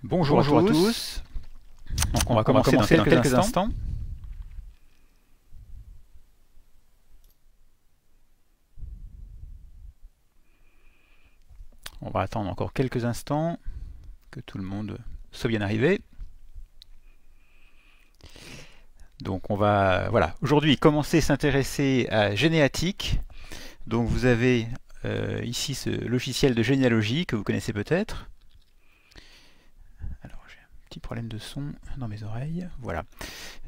Bonjour à tous. Donc on va commencer dans quelques instants. On va attendre encore quelques instants que tout le monde soit bien arrivé. Donc on va aujourd'hui commencer à s'intéresser à Généatique. Donc vous avez ici ce logiciel de généalogie que vous connaissez peut-être. Alors j'ai un petit problème de son dans mes oreilles. Voilà,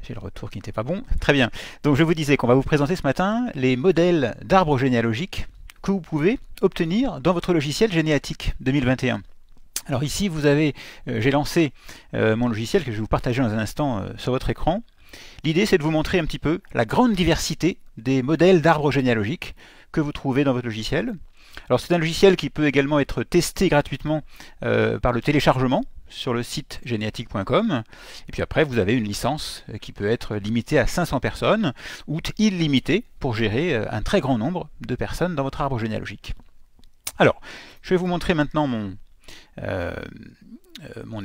j'ai le retour qui n'était pas bon. Très bien. Donc je vous disais qu'on va vous présenter ce matin les modèles d'arbres généalogiques que vous pouvez obtenir dans votre logiciel Généatique 2021. Alors ici vous avez, j'ai lancé mon logiciel que je vais vous partager dans un instant sur votre écran. L'idée c'est de vous montrer un petit peu la grande diversité des modèles d'arbres généalogiques que vous trouvez dans votre logiciel. Alors c'est un logiciel qui peut également être testé gratuitement par le téléchargement sur le site généatique.com. Et puis après vous avez une licence qui peut être limitée à 500 personnes ou illimitée pour gérer un très grand nombre de personnes dans votre arbre généalogique. Alors je vais vous montrer maintenant mon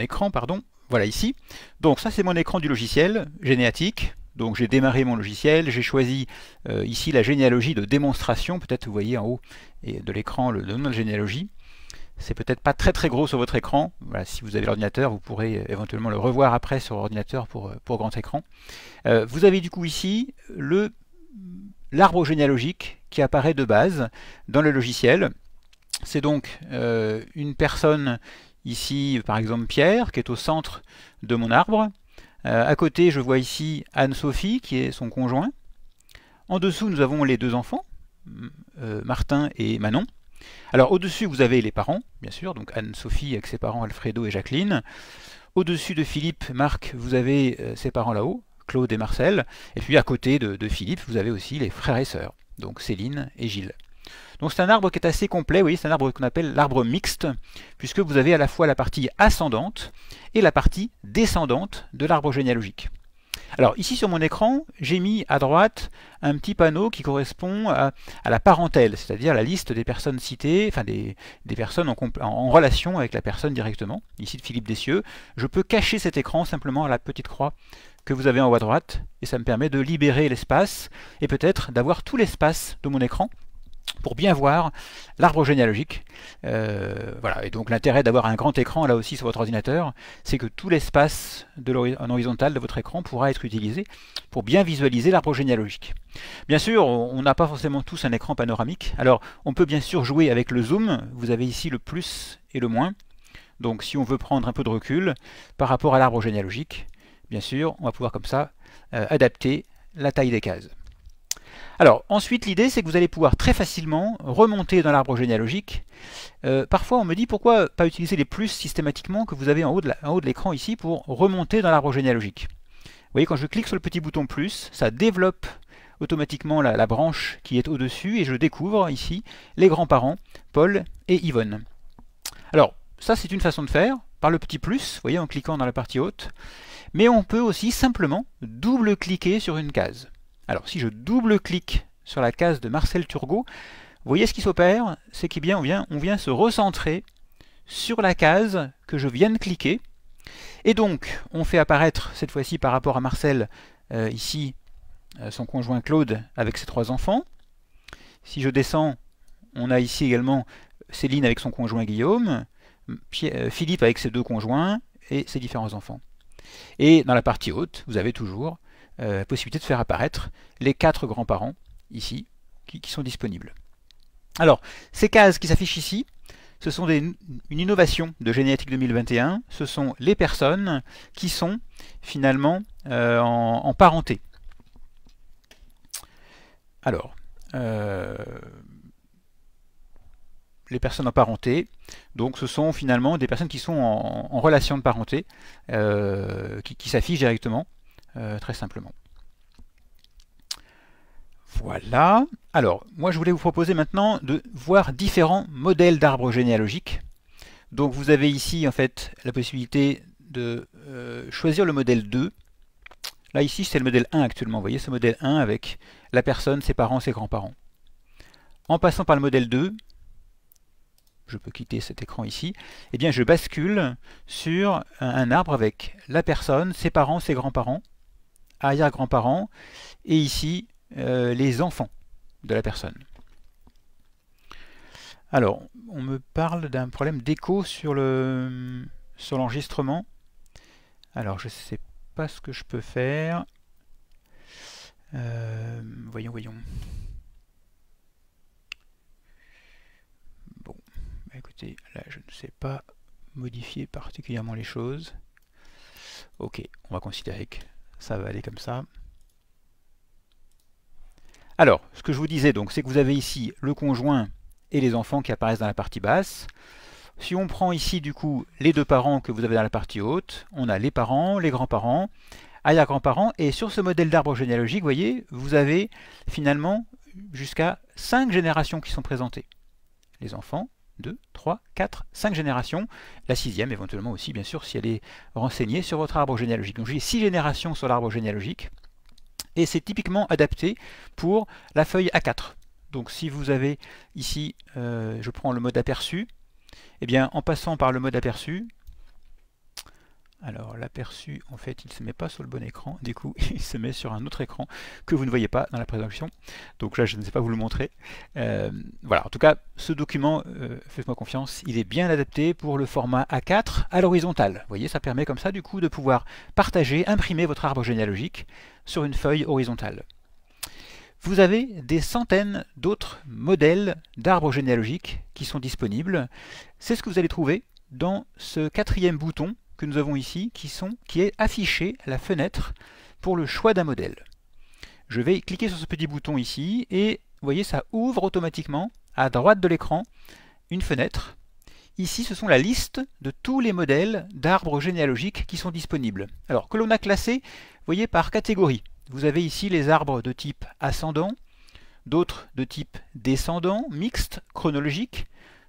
écran, pardon. Voilà ici. Donc ça c'est mon écran du logiciel Généatique. Donc j'ai démarré mon logiciel, j'ai choisi ici la généalogie de démonstration. Peut-être vous voyez en haut de l'écran le nom de généalogie. C'est peut-être pas très gros sur votre écran. Voilà, si vous avez l'ordinateur, vous pourrez éventuellement le revoir après sur ordinateur pour grand écran. Vous avez du coup ici l'arbre généalogique qui apparaît de base dans le logiciel. C'est donc une personne, ici par exemple Pierre, qui est au centre de mon arbre. À côté, je vois ici Anne-Sophie, qui est son conjoint. En dessous, nous avons les deux enfants, Martin et Manon. Alors au-dessus, vous avez les parents, bien sûr, donc Anne-Sophie avec ses parents Alfredo et Jacqueline. Au-dessus de Philippe, Marc, vous avez ses parents là-haut, Claude et Marcel. Et puis à côté de Philippe, vous avez aussi les frères et sœurs, donc Céline et Gilles. Donc c'est un arbre qui est assez complet, vous voyez, c'est un arbre qu'on appelle l'arbre mixte, puisque vous avez à la fois la partie ascendante et la partie descendante de l'arbre généalogique. Alors ici sur mon écran, j'ai mis à droite un petit panneau qui correspond à la parentèle, c'est-à-dire la liste des personnes citées, enfin des personnes en relation avec la personne directement, ici de Philippe Dessieux. Je peux cacher cet écran simplement à la petite croix que vous avez en haut à droite, et ça me permet de libérer l'espace, et peut-être d'avoir tout l'espace de mon écran, pour bien voir l'arbre généalogique. Voilà. Et donc l'intérêt d'avoir un grand écran là aussi sur votre ordinateur, c'est que tout l'espace en horizontal de votre écran pourra être utilisé pour bien visualiser l'arbre généalogique. Bien sûr, on n'a pas forcément tous un écran panoramique. Alors on peut bien sûr jouer avec le zoom. Vous avez ici le plus et le moins. Donc si on veut prendre un peu de recul par rapport à l'arbre généalogique, bien sûr, on va pouvoir comme ça adapter la taille des cases. Alors ensuite l'idée c'est que vous allez pouvoir très facilement remonter dans l'arbre généalogique. Parfois on me dit pourquoi pas utiliser les plus systématiquement que vous avez en haut de l'écran ici pour remonter dans l'arbre généalogique. Vous voyez, quand je clique sur le petit bouton plus, ça développe automatiquement la branche qui est au-dessus et je découvre ici les grands-parents, Paul et Yvonne. Alors ça c'est une façon de faire, par le petit plus, vous voyez, en cliquant dans la partie haute, mais on peut aussi simplement double-cliquer sur une case. Alors si je double-clique sur la case de Marcel Turgot, vous voyez ce qui s'opère, c'est qu'on vient se recentrer sur la case que je viens de cliquer. Et donc on fait apparaître cette fois-ci par rapport à Marcel, ici son conjoint Claude avec ses trois enfants. Si je descends, on a ici également Céline avec son conjoint Guillaume, Philippe avec ses deux conjoints et ses différents enfants. Et dans la partie haute, vous avez toujours possibilité de faire apparaître les quatre grands-parents ici qui sont disponibles. Alors, ces cases qui s'affichent ici, ce sont une innovation de Généatique 2021. Ce sont les personnes qui sont finalement en parenté. Alors, les personnes en parenté, donc ce sont finalement des personnes qui sont en relation de parenté, qui s'affichent directement. Très simplement. Voilà. Alors, moi je voulais vous proposer maintenant de voir différents modèles d'arbres généalogiques. Donc vous avez ici en fait la possibilité de choisir le modèle 2. Là ici c'est le modèle 1 actuellement. Vous voyez ce modèle 1 avec la personne, ses parents, ses grands-parents. En passant par le modèle 2, je peux quitter cet écran ici, eh bien je bascule sur un arbre avec la personne, ses parents, ses grands-parents, arrière-grands-parents, et ici les enfants de la personne. Alors, on me parle d'un problème d'écho sur l'enregistrement. Alors, je ne sais pas ce que je peux faire. Voyons. Bon, écoutez, là, je ne sais pas modifier particulièrement les choses. Ok, on va considérer que ça va aller comme ça. Alors, ce que je vous disais donc, c'est que vous avez ici le conjoint et les enfants qui apparaissent dans la partie basse. Si on prend ici du coup les deux parents que vous avez dans la partie haute, on a les parents, les grands-parents, arrière-grands-parents, et sur ce modèle d'arbre généalogique, vous voyez, vous avez finalement jusqu'à 5 générations qui sont présentées. Les enfants, 2, 3, 4, 5 générations, la 6e éventuellement aussi, bien sûr, si elle est renseignée sur votre arbre généalogique. Donc j'ai 6 générations sur l'arbre généalogique, et c'est typiquement adapté pour la feuille A4. Donc si vous avez ici, je prends le mode aperçu, eh bien en passant par le mode aperçu, alors l'aperçu en fait il ne se met pas sur le bon écran, du coup il se met sur un autre écran que vous ne voyez pas dans la présentation, donc là je ne sais pas vous le montrer. Voilà, en tout cas ce document, faites-moi confiance, il est bien adapté pour le format A4 à l'horizontale. Vous voyez, ça permet comme ça du coup de pouvoir partager, imprimer votre arbre généalogique sur une feuille horizontale. Vous avez des centaines d'autres modèles d'arbres généalogiques qui sont disponibles. C'est ce que vous allez trouver dans ce 4e bouton que nous avons ici, qui est affiché à la fenêtre pour le choix d'un modèle. Je vais cliquer sur ce petit bouton ici et vous voyez, ça ouvre automatiquement à droite de l'écran une fenêtre. Ici, ce sont la liste de tous les modèles d'arbres généalogiques qui sont disponibles. Alors, que l'on a classé, vous voyez, par catégorie. Vous avez ici les arbres de type ascendant, d'autres de type descendant, mixte, chronologique,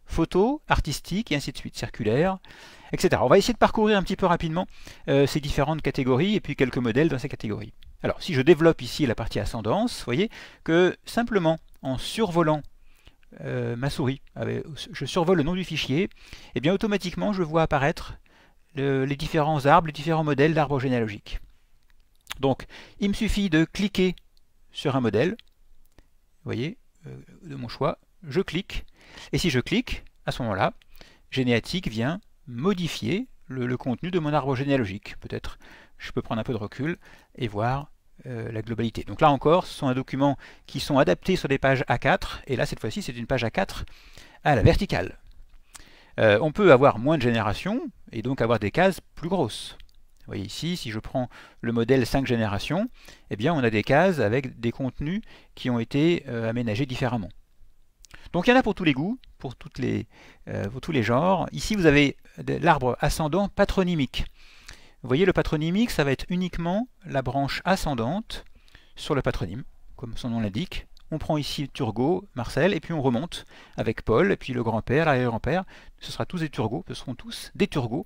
photo, artistique, et ainsi de suite, circulaire, etc. On va essayer de parcourir un petit peu rapidement ces différentes catégories et puis quelques modèles dans ces catégories. Alors, si je développe ici la partie ascendance, vous voyez que simplement en survolant ma souris, je survole le nom du fichier, et bien automatiquement je vois apparaître les différents arbres, les différents modèles d'arbres généalogiques. Donc, il me suffit de cliquer sur un modèle, vous voyez, de mon choix, je clique, et si je clique, à ce moment-là, Généatique vient modifier le contenu de mon arbre généalogique. Peut-être je peux prendre un peu de recul et voir la globalité. Donc là encore, ce sont des documents qui sont adaptés sur des pages A4, et là cette fois-ci c'est une page A4 à la verticale. On peut avoir moins de générations, et donc avoir des cases plus grosses. Vous voyez ici, si je prends le modèle 5 générations, eh bien on a des cases avec des contenus qui ont été aménagés différemment. Donc il y en a pour tous les goûts, pour tous les genres. Ici vous avez l'arbre ascendant patronymique. Vous voyez, le patronymique, ça va être uniquement la branche ascendante sur le patronyme, comme son nom l'indique. On prend ici Turgot, Marcel, et puis on remonte avec Paul, et puis le grand-père, l'arrière-grand-père. Ce seront tous des Turgots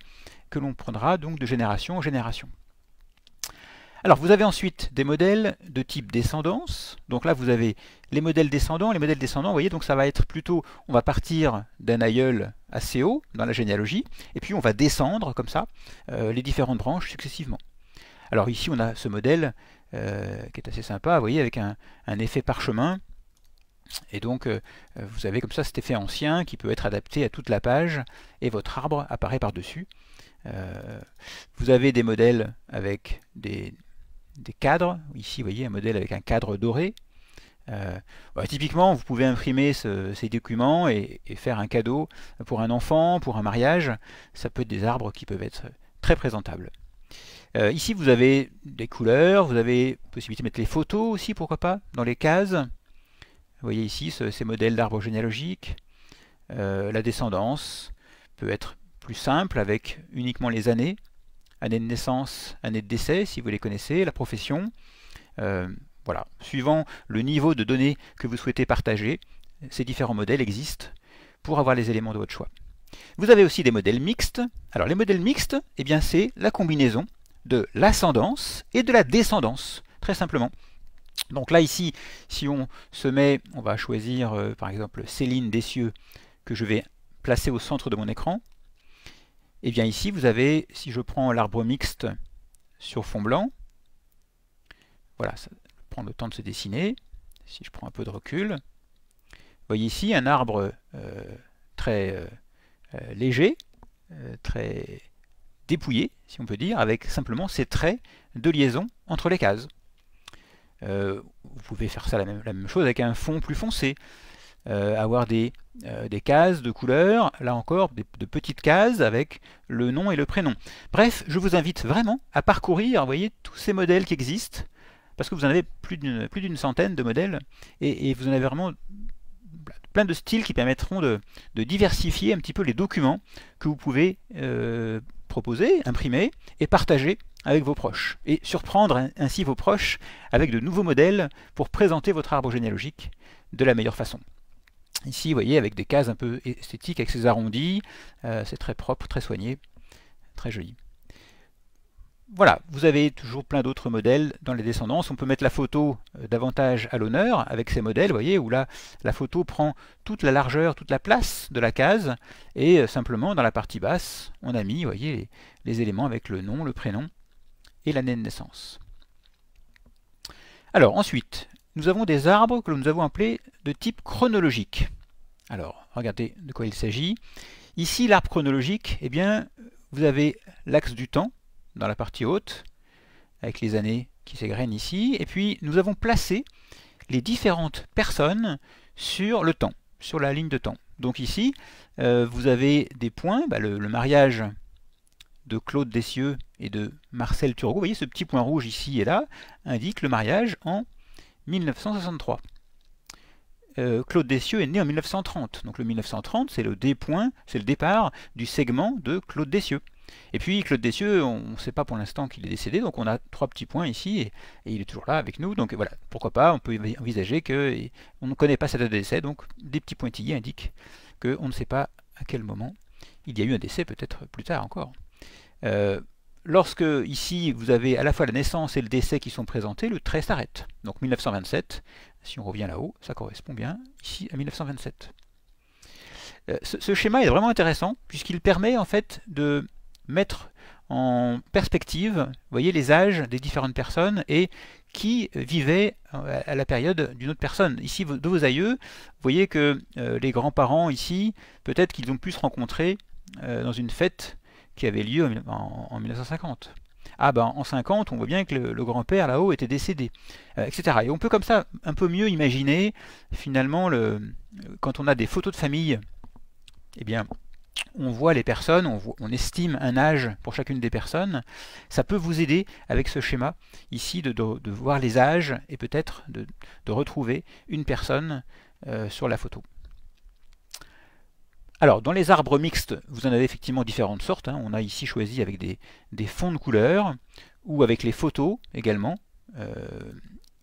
que l'on prendra donc de génération en génération. Alors vous avez ensuite des modèles de type descendance. Donc là vous avez les modèles descendants. Les modèles descendants, vous voyez, donc ça va être plutôt, on va partir d'un aïeul assez haut dans la généalogie, et puis on va descendre comme ça les différentes branches successivement. Alors ici on a ce modèle qui est assez sympa, vous voyez, avec un effet parchemin. Et donc vous avez comme ça cet effet ancien qui peut être adapté à toute la page, et votre arbre apparaît par-dessus. Vous avez des modèles avec des cadres. Ici, vous voyez un modèle avec un cadre doré. Typiquement, vous pouvez imprimer ces documents et faire un cadeau pour un enfant, pour un mariage. Ça peut être des arbres qui peuvent être très présentables. Ici, vous avez des couleurs, vous avez possibilité de mettre les photos aussi, pourquoi pas, dans les cases. Vous voyez ici ces modèles d'arbres généalogiques. La descendance peut être plus simple avec uniquement les années, année de naissance, année de décès si vous les connaissez, la profession. Voilà, suivant le niveau de données que vous souhaitez partager, ces différents modèles existent pour avoir les éléments de votre choix. Vous avez aussi des modèles mixtes. Alors les modèles mixtes, eh bien c'est la combinaison de l'ascendance et de la descendance, très simplement. Donc là ici, si on se met, on va choisir par exemple Céline Dessieux, que je vais placé au centre de mon écran. Et bien ici, vous avez, si je prends l'arbre mixte sur fond blanc, voilà, ça prend le temps de se dessiner. Si je prends un peu de recul, vous voyez ici un arbre très léger, très dépouillé, si on peut dire, avec simplement ces traits de liaison entre les cases. Vous pouvez faire ça la même chose avec un fond plus foncé, avoir des cases de couleur, là encore de petites cases avec le nom et le prénom. Bref, je vous invite vraiment à parcourir, vous voyez, tous ces modèles qui existent, parce que vous en avez plus d'une centaine de modèles, et vous en avez vraiment plein de styles qui permettront de diversifier un petit peu les documents que vous pouvez proposer, imprimer et partager avec vos proches, et surprendre ainsi vos proches avec de nouveaux modèles pour présenter votre arbre généalogique de la meilleure façon. Ici, vous voyez, avec des cases un peu esthétiques, avec ces arrondis, c'est très propre, très soigné, très joli. Voilà, vous avez toujours plein d'autres modèles dans les descendances. On peut mettre la photo davantage à l'honneur avec ces modèles, vous voyez, où là, la photo prend toute la largeur, toute la place de la case, et simplement dans la partie basse, on a mis, vous voyez, les éléments avec le nom, le prénom et l'année de naissance. Alors ensuite, nous avons des arbres que nous avons appelés de type chronologique. Alors, regardez de quoi il s'agit. Ici, l'arbre chronologique, eh bien, vous avez l'axe du temps dans la partie haute, avec les années qui s'égrènent ici, et puis nous avons placé les différentes personnes sur le temps, sur la ligne de temps. Donc ici, vous avez des points, le mariage de Claude Dessieux et de Marcel Turgot, vous voyez ce petit point rouge ici et là, indique le mariage en 1963. Claude Dessieux est né en 1930, donc le 1930 c'est le D-point, c'est le départ du segment de Claude Dessieux. Et puis Claude Dessieux, on ne sait pas pour l'instant qu'il est décédé, donc on a 3 petits points ici, et il est toujours là avec nous, donc voilà, pourquoi pas, on peut envisager qu'on ne connaît pas sa date de décès, donc des petits pointillés indiquent qu'on ne sait pas à quel moment il y a eu un décès, peut-être plus tard encore. Lorsque ici vous avez à la fois la naissance et le décès qui sont présentés, le trait s'arrête. Donc 1927, si on revient là-haut, ça correspond bien ici à 1927. Ce schéma est vraiment intéressant puisqu'il permet en fait de mettre en perspective, vous voyez, les âges des différentes personnes et qui vivaient à la période d'une autre personne. Ici, de vos aïeux, vous voyez que les grands-parents ici, peut-être qu'ils ont pu se rencontrer dans une fête qui avait lieu en 1950. Ah ben en 50, on voit bien que le grand-père là-haut était décédé, etc. Et on peut comme ça un peu mieux imaginer finalement quand on a des photos de famille, eh bien on voit les personnes, on estime un âge pour chacune des personnes. Ça peut vous aider avec ce schéma ici de voir les âges et peut-être de retrouver une personne sur la photo. Alors, dans les arbres mixtes, vous en avez effectivement différentes sortes. On a ici choisi avec des fonds de couleurs ou avec les photos également.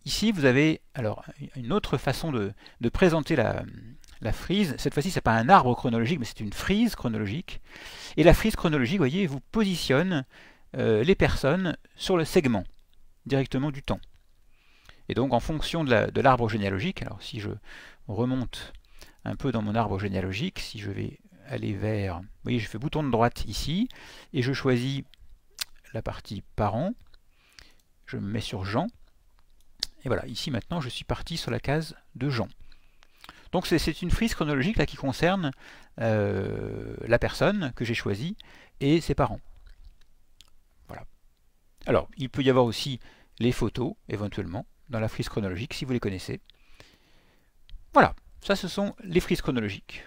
Ici, vous avez alors une autre façon de présenter la frise. Cette fois-ci, ce n'est pas un arbre chronologique, mais c'est une frise chronologique. Et la frise chronologique, vous voyez, vous positionne les personnes sur le segment, directement du temps. Et donc, en fonction de l'arbre généalogique, alors si je remonte un peu dans mon arbre généalogique, si je vais aller vers, vous voyez, je fais bouton de droite ici, et je choisis la partie parents, je me mets sur Jean, et voilà, ici maintenant je suis parti sur la case de Jean. Donc c'est une frise chronologique là qui concerne la personne que j'ai choisie et ses parents. Voilà. Alors, il peut y avoir aussi les photos, éventuellement, dans la frise chronologique, si vous les connaissez. Voilà. Ça, ce sont les frises chronologiques.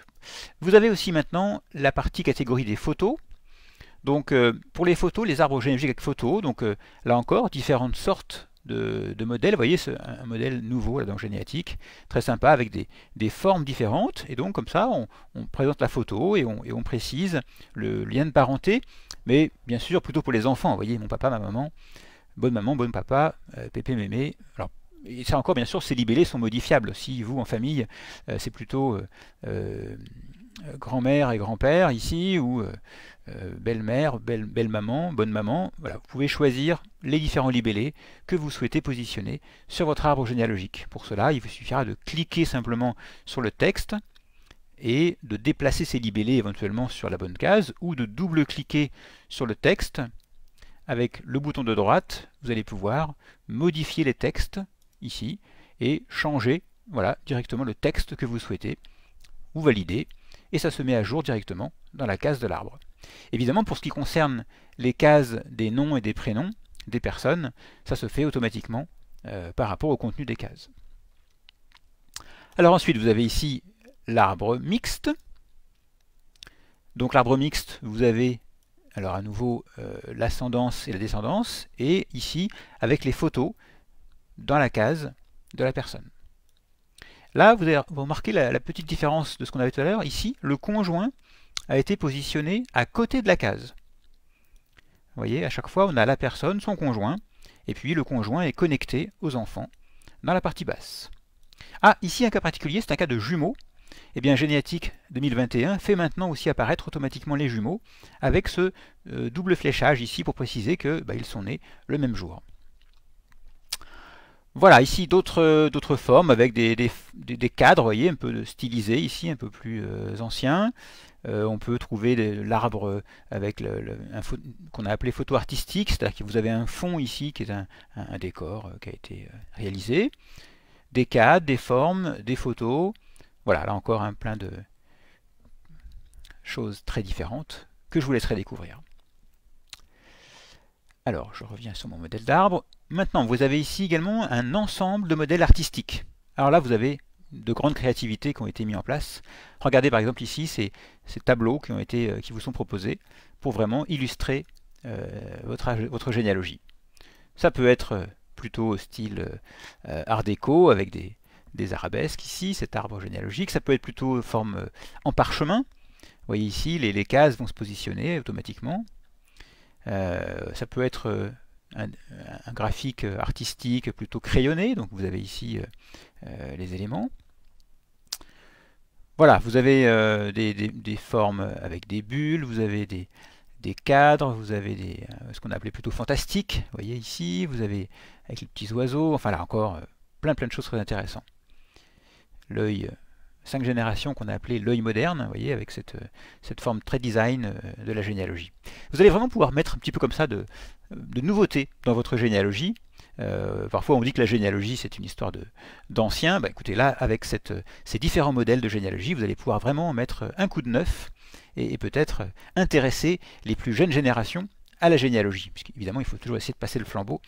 Vous avez aussi maintenant la partie catégorie des photos. Donc, pour les photos, les arbres généalogiques avec photos, donc là encore, différentes sortes de modèles. Vous voyez, c'est un modèle nouveau là, dans Généatique, très sympa, avec des formes différentes. Et donc, comme ça, on présente la photo et on précise le lien de parenté. Mais bien sûr, plutôt pour les enfants. Vous voyez, mon papa, ma maman, bon papa, pépé, mémé. Alors, et ça encore, bien sûr, ces libellés sont modifiables. Si vous, en famille, c'est plutôt grand-mère et grand-père ici, ou belle-mère, belle-maman, bonne maman, voilà, vous pouvez choisir les différents libellés que vous souhaitez positionner sur votre arbre généalogique. Pour cela, il vous suffira de cliquer simplement sur le texte, et de déplacer ces libellés éventuellement sur la bonne case, ou de double-cliquer sur le texte. Avec le bouton de droite, vous allez pouvoir modifier les textes, ici, et changer voilà, directement le texte que vous souhaitez. Vous validez, et ça se met à jour directement dans la case de l'arbre. Évidemment, pour ce qui concerne les cases des noms et des prénoms des personnes, ça se fait automatiquement par rapport au contenu des cases. Alors ensuite, vous avez ici l'arbre mixte. Donc l'arbre mixte, vous avez alors à nouveau l'ascendance et la descendance, et ici avec les photos dans la case de la personne. Là, vous remarquez la petite différence de ce qu'on avait tout à l'heure. Ici, le conjoint a été positionné à côté de la case. Vous voyez, à chaque fois, on a la personne, son conjoint, et puis le conjoint est connecté aux enfants dans la partie basse. Ah, ici un cas particulier, c'est un cas de jumeaux. Eh bien, Généatique 2021 fait maintenant aussi apparaître automatiquement les jumeaux avec ce double fléchage ici pour préciser qu'ils sont nés le même jour. Voilà, ici d'autres formes avec des cadres, vous voyez, un peu stylisés ici, un peu plus anciens. On peut trouver l'arbre avec qu'on a appelé photo artistique, c'est-à-dire que vous avez un fond ici qui est un décor qui a été réalisé. Des cadres, des formes, des photos. Voilà, là encore plein de choses très différentes que je vous laisserai découvrir. Alors, je reviens sur mon modèle d'arbre. Maintenant, vous avez ici également un ensemble de modèles artistiques. Alors là, vous avez de grandes créativités qui ont été mis en place. Regardez par exemple ici ces tableaux qui vous sont proposés pour vraiment illustrer votre généalogie. Ça peut être plutôt au style art déco avec des arabesques ici, cet arbre généalogique. Ça peut être plutôt forme en parchemin. Vous voyez ici, les cases vont se positionner automatiquement. Ça peut être un graphique artistique plutôt crayonné, donc vous avez ici les éléments. Voilà, vous avez des formes avec des bulles, vous avez des cadres, vous avez ce qu'on a appelé plutôt fantastiques, vous voyez ici, vous avez avec les petits oiseaux, enfin là encore, plein de choses très intéressantes. L'œil 5 générations qu'on a appelé l'œil moderne, vous voyez, avec cette forme très design de la généalogie. Vous allez vraiment pouvoir mettre un petit peu comme ça de nouveautés dans votre généalogie. Parfois on dit que la généalogie c'est une histoire d'anciens. Bah, écoutez, là avec ces différents modèles de généalogie, vous allez pouvoir vraiment mettre un coup de neuf et peut-être intéresser les plus jeunes générations à la généalogie, puisqu'évidemment il faut toujours essayer de passer le flambeau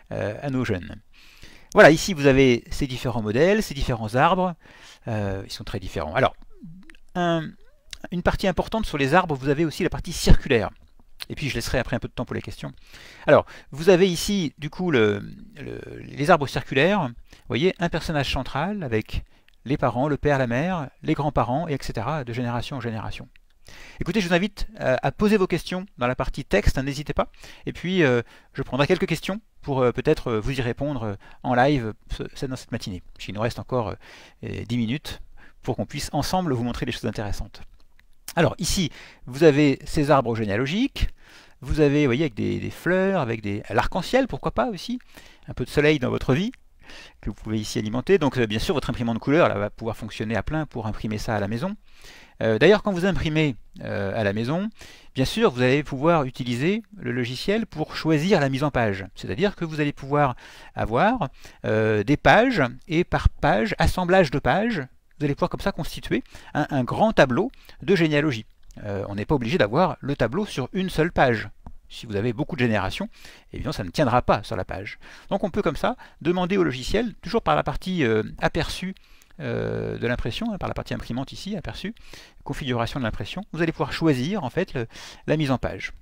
à nos jeunes. Voilà, ici vous avez ces différents modèles, ces différents arbres, ils sont très différents. Alors, une partie importante sur les arbres, vous avez aussi la partie circulaire. Et puis je laisserai après un peu de temps pour les questions. Alors, vous avez ici, du coup, les arbres circulaires. Vous voyez, un personnage central avec les parents, le père, la mère, les grands-parents, et etc., de génération en génération. Écoutez, je vous invite à poser vos questions dans la partie texte, hein, n'hésitez pas. Et puis, je prendrai quelques questions pour peut-être vous y répondre en live dans cette matinée. Il nous reste encore 10 minutes pour qu'on puisse ensemble vous montrer des choses intéressantes. Alors ici, vous avez ces arbres généalogiques, vous avez, vous voyez, avec des fleurs, avec l'arc-en-ciel, pourquoi pas aussi, un peu de soleil dans votre vie, que vous pouvez ici alimenter. Donc bien sûr, votre imprimante de couleur là, va pouvoir fonctionner à plein pour imprimer ça à la maison. D'ailleurs, quand vous imprimez à la maison, bien sûr, vous allez pouvoir utiliser le logiciel pour choisir la mise en page. C'est-à-dire que vous allez pouvoir avoir des pages, et par page, assemblage de pages, vous allez pouvoir comme ça constituer un grand tableau de généalogie. On n'est pas obligé d'avoir le tableau sur une seule page. Si vous avez beaucoup de générations, évidemment ça ne tiendra pas sur la page. Donc on peut comme ça demander au logiciel, toujours par la partie aperçu de l'impression, hein, par la partie imprimante ici, aperçu, configuration de l'impression, vous allez pouvoir choisir en fait la mise en page.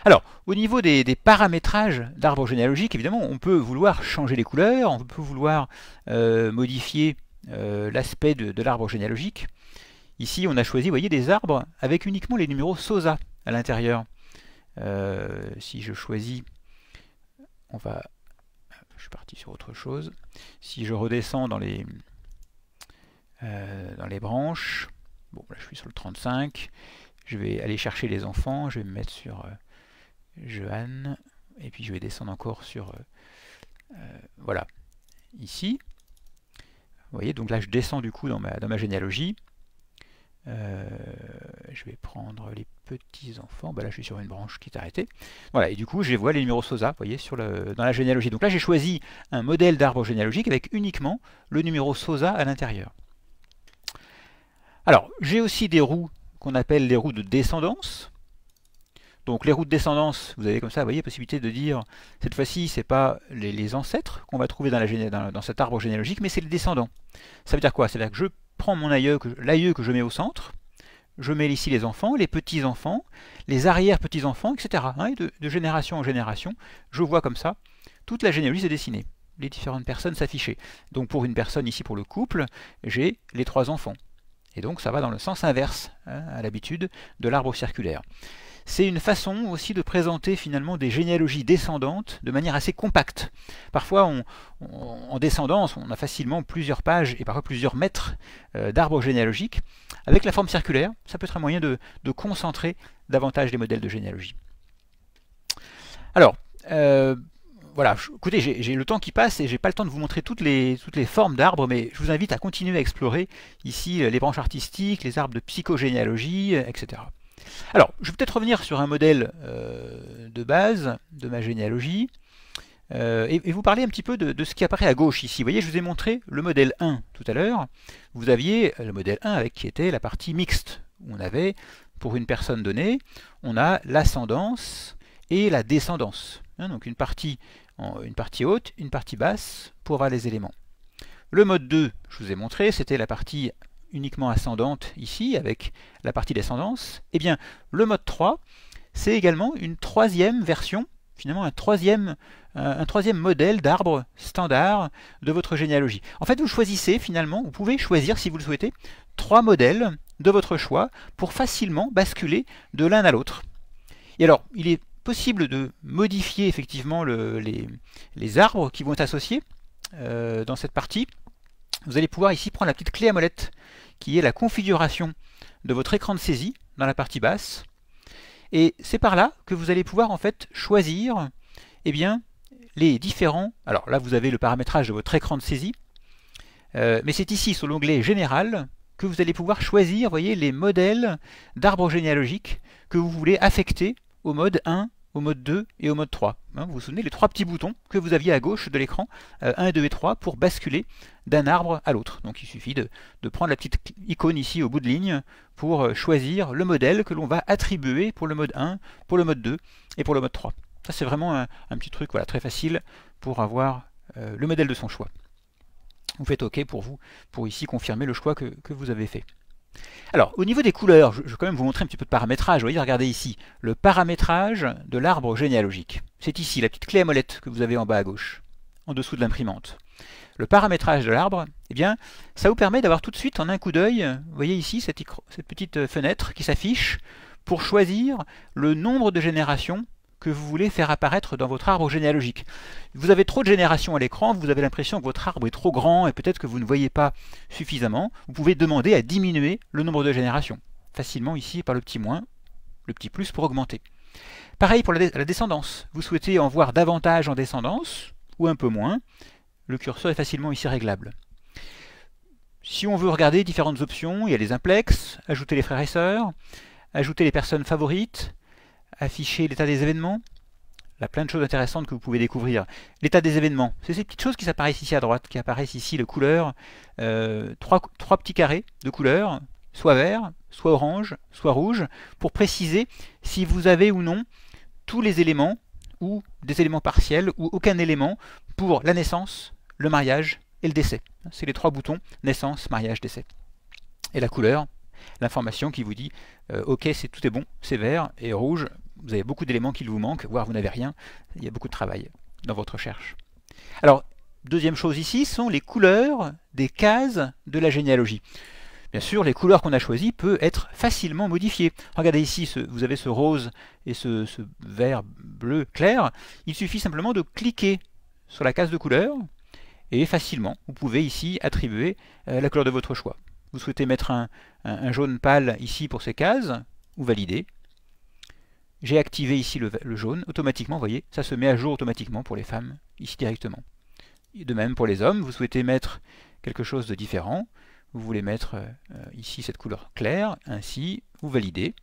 Alors, au niveau des paramétrages d'arbres généalogiques, évidemment, on peut vouloir changer les couleurs, on peut vouloir modifier l'aspect de l'arbre généalogique. Ici, on a choisi, vous voyez, des arbres avec uniquement les numéros SOSA à l'intérieur. Si je choisis, je suis parti sur autre chose. Si je redescends dans les branches, bon, là je suis sur le 35, je vais aller chercher les enfants, je vais me mettre sur Johan, et puis je vais descendre encore sur, voilà, ici. Vous voyez, donc là je descends du coup dans ma généalogie. Je vais prendre les petits-enfants. Là, je suis sur une branche qui est arrêtée. Voilà, et du coup, je vois les numéros SOSA, vous voyez, dans la généalogie. Donc là, j'ai choisi un modèle d'arbre généalogique avec uniquement le numéro SOSA à l'intérieur. Alors, j'ai aussi des roues qu'on appelle les roues de descendance. Donc les roues de descendance, vous avez comme ça, vous voyez, possibilité de dire, cette fois-ci, ce n'est pas les ancêtres qu'on va trouver dans cet arbre généalogique, mais c'est les descendants. Ça veut dire quoi? C'est-à-dire que je prends mon l'aïeux que je mets au centre, je mets ici les enfants, les petits-enfants, les arrière-petits-enfants, etc. Et de génération en génération, je vois comme ça, toute la généalogie se dessiner, les différentes personnes s'afficher. Donc pour une personne, ici pour le couple, j'ai les 3 enfants. Et donc ça va dans le sens inverse, à l'habitude, de l'arbre circulaire. C'est une façon aussi de présenter finalement des généalogies descendantes de manière assez compacte. Parfois, en descendance, on a facilement plusieurs pages et parfois plusieurs mètres d'arbres généalogiques. Avec la forme circulaire, ça peut être un moyen de concentrer davantage les modèles de généalogie. Alors, voilà, écoutez, j'ai le temps qui passe et j'ai pas le temps de vous montrer toutes les formes d'arbres, mais je vous invite à continuer à explorer ici les branches artistiques, les arbres de psychogénéalogie, etc. Alors, je vais peut-être revenir sur un modèle de base de ma généalogie et vous parler un petit peu de ce qui apparaît à gauche ici. Vous voyez, je vous ai montré le modèle 1 tout à l'heure. Vous aviez le modèle 1 qui était la partie mixte, où on avait, pour une personne donnée, on a l'ascendance et la descendance. Donc une partie haute, une partie basse pour avoir les éléments. Le mode 2, je vous ai montré, c'était la partie uniquement ascendante ici, avec la partie descendance. Eh bien, le mode 3, c'est également une troisième version, finalement un troisième modèle d'arbre standard de votre généalogie. En fait, vous choisissez finalement, vous pouvez choisir, si vous le souhaitez, 3 modèles de votre choix pour facilement basculer de l'un à l'autre. Et alors, il est possible de modifier effectivement les arbres qui vont être associés dans cette partie. Vous allez pouvoir ici prendre la petite clé à molette qui est la configuration de votre écran de saisie dans la partie basse. Et c'est par là que vous allez pouvoir en fait choisir les différents... Alors là vous avez le paramétrage de votre écran de saisie, mais c'est ici sur l'onglet Général que vous allez pouvoir choisir, voyez, les modèles d'arbres généalogiques que vous voulez affecter au mode 1, au mode 2 et au mode 3. Vous vous souvenez, les 3 petits boutons que vous aviez à gauche de l'écran, 1, 2 et 3, pour basculer d'un arbre à l'autre. Donc il suffit de prendre la petite icône ici au bout de ligne pour choisir le modèle que l'on va attribuer pour le mode 1, pour le mode 2 et pour le mode 3. Ça c'est vraiment un petit truc très facile pour avoir le modèle de son choix. Vous faites OK pour ici confirmer le choix que vous avez fait. Alors, au niveau des couleurs, je vais quand même vous montrer un petit peu de paramétrage. Vous voyez, regardez ici, le paramétrage de l'arbre généalogique. C'est ici, la petite clé à molette que vous avez en bas à gauche, en dessous de l'imprimante. Le paramétrage de l'arbre, ça vous permet d'avoir tout de suite en un coup d'œil, vous voyez ici, cette petite fenêtre qui s'affiche pour choisir le nombre de générations que vous voulez faire apparaître dans votre arbre généalogique. Vous avez trop de générations à l'écran, vous avez l'impression que votre arbre est trop grand et peut-être que vous ne voyez pas suffisamment. Vous pouvez demander à diminuer le nombre de générations. Facilement ici par le petit moins, le petit plus pour augmenter. Pareil pour la descendance. Vous souhaitez en voir davantage en descendance ou un peu moins. Le curseur est facilement ici réglable. Si on veut regarder différentes options, il y a les implex, ajouter les frères et sœurs, ajouter les personnes favorites, afficher l'état des événements. Il y a plein de choses intéressantes que vous pouvez découvrir. L'état des événements, c'est ces petites choses qui apparaissent ici à droite, qui apparaissent ici de couleur, trois petits carrés de couleur, soit vert, soit orange, soit rouge, pour préciser si vous avez ou non tous les éléments, ou des éléments partiels, ou aucun élément pour la naissance, le mariage et le décès. C'est les 3 boutons, naissance, mariage, décès. Et la couleur, l'information qui vous dit ok, tout est bon, c'est vert, et rouge, vous avez beaucoup d'éléments qui vous manquent, voire vous n'avez rien, il y a beaucoup de travail dans votre recherche. Alors, deuxième chose ici, sont les couleurs des cases de la généalogie. Bien sûr, les couleurs qu'on a choisies peuvent être facilement modifiées. Regardez ici, vous avez ce rose et ce vert bleu clair. Il suffit simplement de cliquer sur la case de couleur, et facilement, vous pouvez ici attribuer la couleur de votre choix. Vous souhaitez mettre un jaune pâle ici pour ces cases, ou valider. J'ai activé ici le jaune, automatiquement, vous voyez, ça se met à jour automatiquement pour les femmes, ici directement. Et de même pour les hommes, vous souhaitez mettre quelque chose de différent, vous voulez mettre ici cette couleur claire, ainsi, vous validez,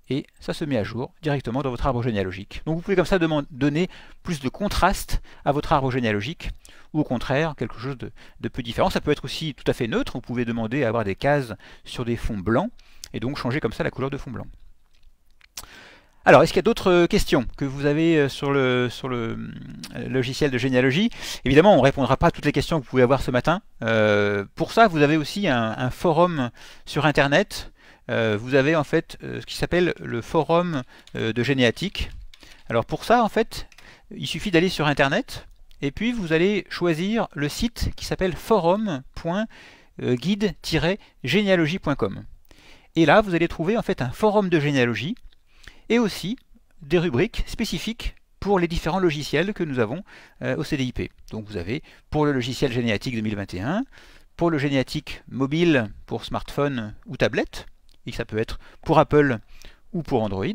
et ça se met à jour directement dans votre arbre généalogique. Donc vous pouvez comme ça donner plus de contraste à votre arbre généalogique, ou au contraire, quelque chose de peu différent. Ça peut être aussi tout à fait neutre, vous pouvez demander à avoir des cases sur des fonds blancs, et donc changer comme ça la couleur de fond blanc. Alors, est-ce qu'il y a d'autres questions que vous avez sur le logiciel de généalogie? Évidemment, on ne répondra pas à toutes les questions que vous pouvez avoir ce matin. Pour ça, vous avez aussi un forum sur Internet. Vous avez en fait ce qui s'appelle le forum de Généatique. Alors pour ça, en fait, il suffit d'aller sur Internet et puis vous allez choisir le site qui s'appelle forum.guide-généalogie.com. Et là, vous allez trouver en fait un forum de généalogie et aussi des rubriques spécifiques pour les différents logiciels que nous avons au CDIP. Donc vous avez pour le logiciel Généatique 2021, pour le Généatique mobile pour smartphone ou tablette, et ça peut être pour Apple ou pour Android.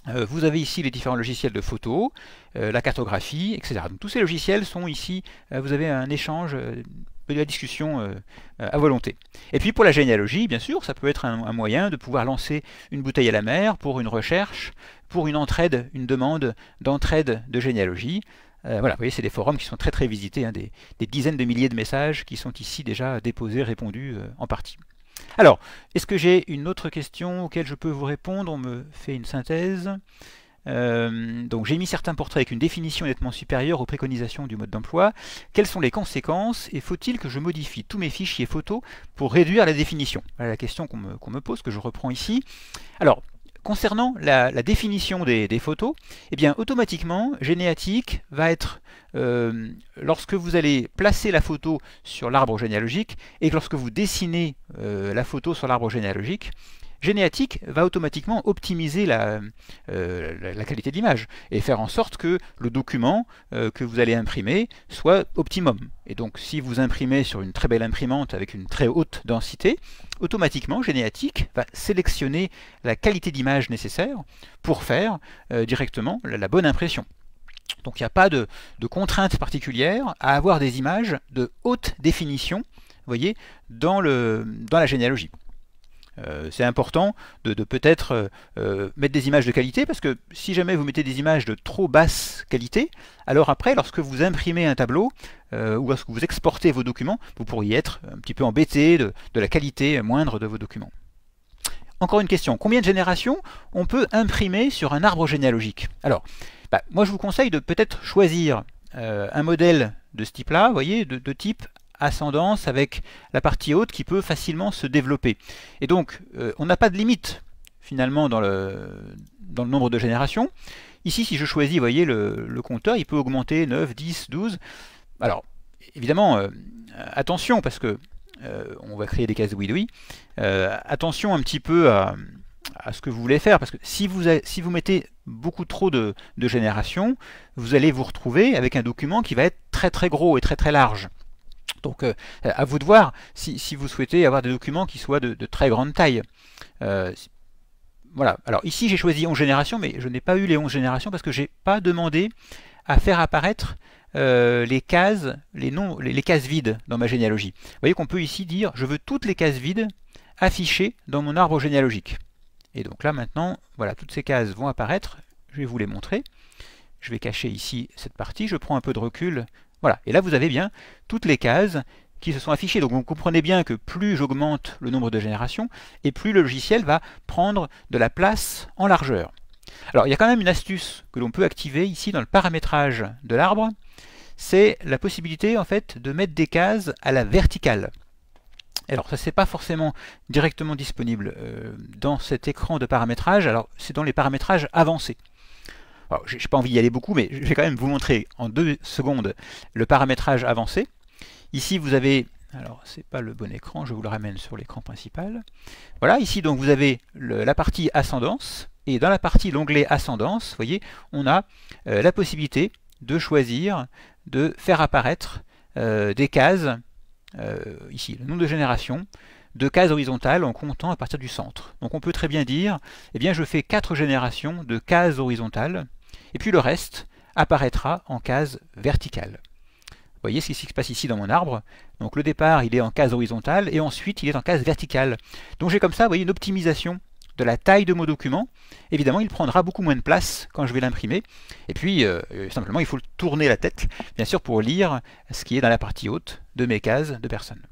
Vous avez ici les différents logiciels de photos, la cartographie, etc. Donc tous ces logiciels sont ici, vous avez un échange, de la discussion à volonté. Et puis pour la généalogie, bien sûr, ça peut être un moyen de pouvoir lancer une bouteille à la mer pour une recherche, pour une entraide, une demande d'entraide de généalogie. Voilà, vous voyez, c'est des forums qui sont très très visités, hein, des dizaines de milliers de messages qui sont ici déjà déposés, répondus en partie. Alors, est-ce que j'ai une autre question auquel je peux vous répondre? On me fait une synthèse. Donc j'ai mis certains portraits avec une définition nettement supérieure aux préconisations du mode d'emploi. Quelles sont les conséquences et faut-il que je modifie tous mes fichiers photos pour réduire la définition? Voilà la question qu'on me pose, que je reprends ici. Alors, concernant la définition des photos, eh bien automatiquement, Généatique va être, lorsque vous allez placer la photo sur l'arbre généalogique et que lorsque vous dessinez la photo sur l'arbre généalogique, Généatique va automatiquement optimiser la qualité d'image et faire en sorte que le document que vous allez imprimer soit optimum. Et donc si vous imprimez sur une très belle imprimante avec une très haute densité, automatiquement Généatique va sélectionner la qualité d'image nécessaire pour faire directement la bonne impression. Donc il n'y a pas de contrainte particulière à avoir des images de haute définition, vous voyez, dans la généalogie. C'est important de peut-être mettre des images de qualité, parce que si jamais vous mettez des images de trop basse qualité, alors après, lorsque vous imprimez un tableau, ou lorsque vous exportez vos documents, vous pourriez être un petit peu embêté de la qualité moindre de vos documents. Encore une question, combien de générations on peut imprimer sur un arbre généalogique? Alors, moi je vous conseille de peut-être choisir un modèle de ce type-là, vous voyez, de type ascendance avec la partie haute qui peut facilement se développer. Et donc, on n'a pas de limite finalement dans le nombre de générations. Ici, si je choisis, vous voyez, le compteur, il peut augmenter 9, 10, 12. Alors, évidemment, attention, parce que on va créer des cases oui-oui. Attention un petit peu à ce que vous voulez faire, parce que si vous mettez beaucoup trop de générations, vous allez vous retrouver avec un document qui va être très très gros et très très large. Donc à vous de voir si vous souhaitez avoir des documents qui soient de très grande taille. Voilà, alors ici j'ai choisi 11 générations, mais je n'ai pas eu les 11 générations parce que je n'ai pas demandé à faire apparaître les cases vides dans ma généalogie. Vous voyez qu'on peut ici dire je veux toutes les cases vides affichées dans mon arbre généalogique. Et donc là maintenant, voilà, toutes ces cases vont apparaître, je vais vous les montrer. Je vais cacher ici cette partie, je prends un peu de recul. Voilà, et là vous avez bien toutes les cases qui se sont affichées. Donc vous comprenez bien que plus j'augmente le nombre de générations, et plus le logiciel va prendre de la place en largeur. Alors il y a quand même une astuce que l'on peut activer ici dans le paramétrage de l'arbre, c'est la possibilité en fait de mettre des cases à la verticale. Alors ça c'est pas forcément directement disponible dans cet écran de paramétrage, alors c'est dans les paramétrages avancés. Je n'ai pas envie d'y aller beaucoup, mais je vais quand même vous montrer en 2 secondes le paramétrage avancé. Ici vous avez, alors c'est pas le bon écran, je vous le ramène sur l'écran principal. Voilà, ici donc vous avez la partie ascendance, et dans la partie l'onglet ascendance, vous voyez, on a la possibilité de choisir, de faire apparaître des cases, ici le nombre de générations, de cases horizontales en comptant à partir du centre. Donc on peut très bien dire, eh bien je fais 4 générations de cases horizontales, et puis le reste apparaîtra en cases verticales. voyez ce qui se passe ici dans mon arbre. Donc le départ, il est en case horizontale, et ensuite il est en case verticale. Donc j'ai comme ça, vous voyez, une optimisation de la taille de mon document. Évidemment, il prendra beaucoup moins de place quand je vais l'imprimer. Et puis, simplement, il faut tourner la tête, bien sûr, pour lire ce qui est dans la partie haute de mes cases de personnes.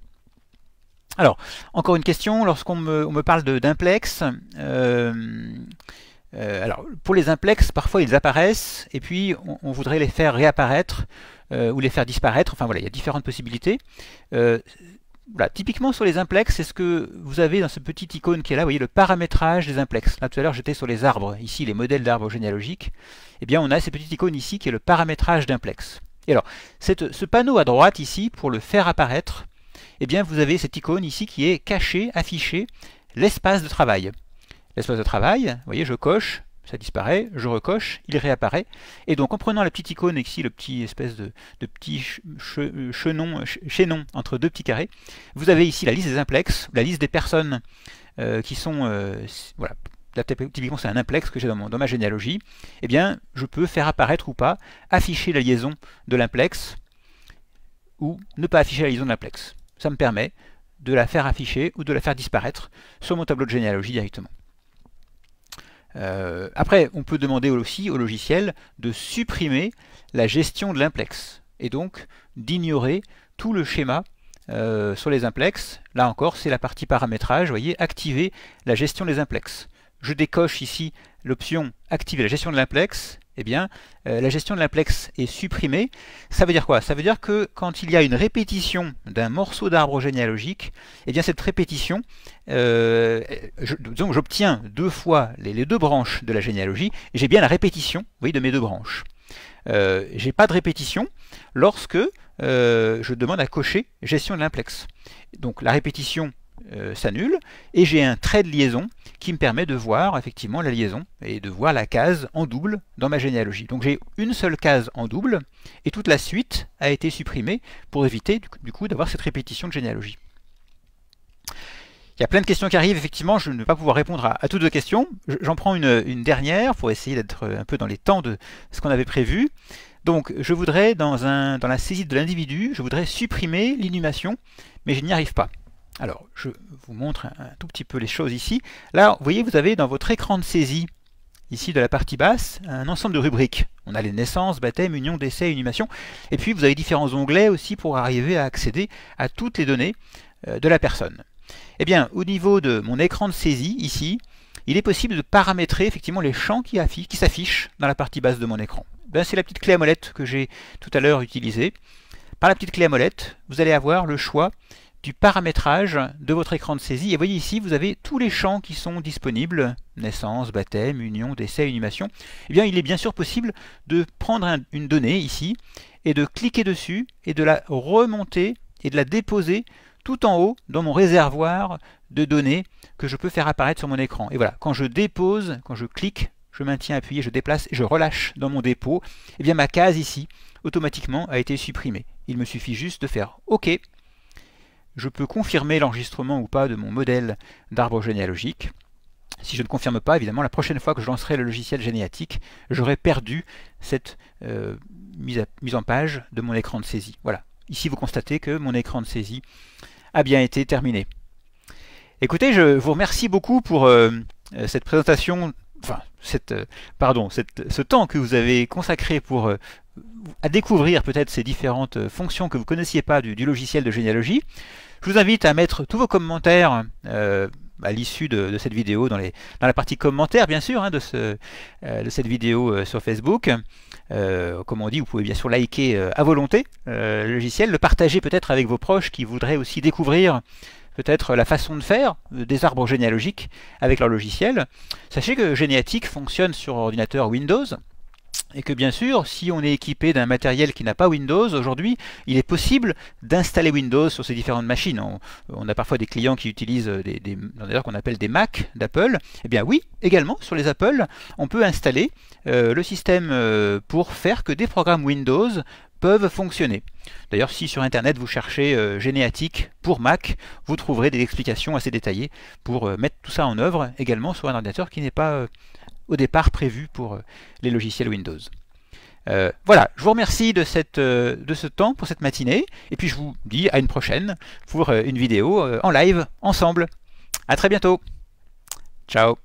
Alors, encore une question, lorsqu'on me parle d'implex, alors, pour les implex, parfois ils apparaissent, et puis on voudrait les faire réapparaître, ou les faire disparaître. Enfin voilà, il y a différentes possibilités. Voilà, typiquement sur les implex, c'est ce que vous avez dans ce petit icône qui est là, vous voyez le paramétrage des implex. Là tout à l'heure j'étais sur les arbres, ici les modèles d'arbres généalogiques. Eh bien on a ces petites icônes ici qui est le paramétrage d'implex. Et alors, ce panneau à droite ici, pour le faire apparaître, eh bien vous avez cette icône ici qui est cachée, affichée, l'espace de travail. L'espace de travail, vous voyez, je coche, ça disparaît, je recoche, il réapparaît. Et donc en prenant la petite icône ici, le petit espèce de petit chaînon entre deux petits carrés, vous avez ici la liste des implex, la liste des personnes qui sont, voilà, typiquement c'est un implex que j'ai dans ma généalogie. Eh bien, je peux faire apparaître ou pas, afficher la liaison de l'implex, ou ne pas afficher la liaison de l'implex. Ça me permet de la faire afficher ou de la faire disparaître sur mon tableau de généalogie directement. Après, on peut demander aussi au logiciel de supprimer la gestion de l'implex et donc d'ignorer tout le schéma sur les implex. Là encore, c'est la partie paramétrage, vous voyez, activer la gestion des implex. Je décoche ici l'option activer la gestion de l'implex. Eh bien, la gestion de l'implex est supprimée. Ça veut dire quoi? Ça veut dire que quand il y a une répétition d'un morceau d'arbre généalogique, eh bien cette répétition, donc j'obtiens deux fois les deux branches de la généalogie, et j'ai bien la répétition, vous voyez, de mes deux branches. J'ai pas de répétition lorsque je demande à cocher gestion de l'implex. Donc la répétition s'annule, et j'ai un trait de liaison qui me permet de voir effectivement la liaison et de voir la case en double dans ma généalogie. Donc j'ai une seule case en double et toute la suite a été supprimée pour éviter du coup d'avoir cette répétition de généalogie. Il y a plein de questions qui arrivent, effectivement, je ne vais pas pouvoir répondre à toutes vos questions. J'en prends une dernière pour essayer d'être un peu dans les temps de ce qu'on avait prévu. Donc je voudrais, dans la saisie de l'individu, je voudrais supprimer l'inhumation, mais je n'y arrive pas. Alors, je vous montre un tout petit peu les choses ici. Là, vous voyez, vous avez dans votre écran de saisie, ici de la partie basse, un ensemble de rubriques. On a les naissances, baptême, union, décès, inhumation. Et puis, vous avez différents onglets aussi pour arriver à accéder à toutes les données de la personne. Eh bien, au niveau de mon écran de saisie, ici, il est possible de paramétrer effectivement les champs qui s'affichent dans la partie basse de mon écran. C'est la petite clé à molette que j'ai tout à l'heure utilisée. Par la petite clé à molette, vous allez avoir le choix du paramétrage de votre écran de saisie. Et vous voyez ici, vous avez tous les champs qui sont disponibles, naissance, baptême, union, décès, inhumation. Eh bien, il est bien sûr possible de prendre une donnée ici, et de cliquer dessus, et de la remonter, et de la déposer tout en haut dans mon réservoir de données que je peux faire apparaître sur mon écran. Et voilà, quand je dépose, quand je clique, je maintiens appuyé, je déplace, et je relâche dans mon dépôt, eh bien ma case ici, automatiquement, a été supprimée. Il me suffit juste de faire OK. Je peux confirmer l'enregistrement ou pas de mon modèle d'arbre généalogique. Si je ne confirme pas, évidemment, la prochaine fois que je lancerai le logiciel généatique, j'aurai perdu cette mise en page de mon écran de saisie. Voilà. Ici, vous constatez que mon écran de saisie a bien été terminé. Écoutez, je vous remercie beaucoup pour cette présentation, enfin, ce temps que vous avez consacré pour à découvrir peut-être ces différentes fonctions que vous ne connaissiez pas du logiciel de généalogie. Je vous invite à mettre tous vos commentaires à l'issue de cette vidéo dans la partie commentaires, bien sûr, hein, de cette vidéo sur Facebook. Comme on dit, vous pouvez bien sûr liker à volonté le logiciel, le partager peut-être avec vos proches qui voudraient aussi découvrir peut-être la façon de faire des arbres généalogiques avec leur logiciel. Sachez que Généatique fonctionne sur ordinateur Windows, et que bien sûr, si on est équipé d'un matériel qui n'a pas Windows, aujourd'hui, il est possible d'installer Windows sur ces différentes machines. On a parfois des clients qui utilisent d'ailleurs qu'on appelle des Mac d'Apple. Eh bien oui, également sur les Apple, on peut installer le système pour faire que des programmes Windows peuvent fonctionner. D'ailleurs, si sur Internet vous cherchez Généatique pour Mac, vous trouverez des explications assez détaillées pour mettre tout ça en œuvre, également sur un ordinateur qui n'est pas au départ prévu pour les logiciels Windows. Voilà, je vous remercie de ce temps pour cette matinée, et puis je vous dis à une prochaine pour une vidéo en live ensemble. À très bientôt. Ciao.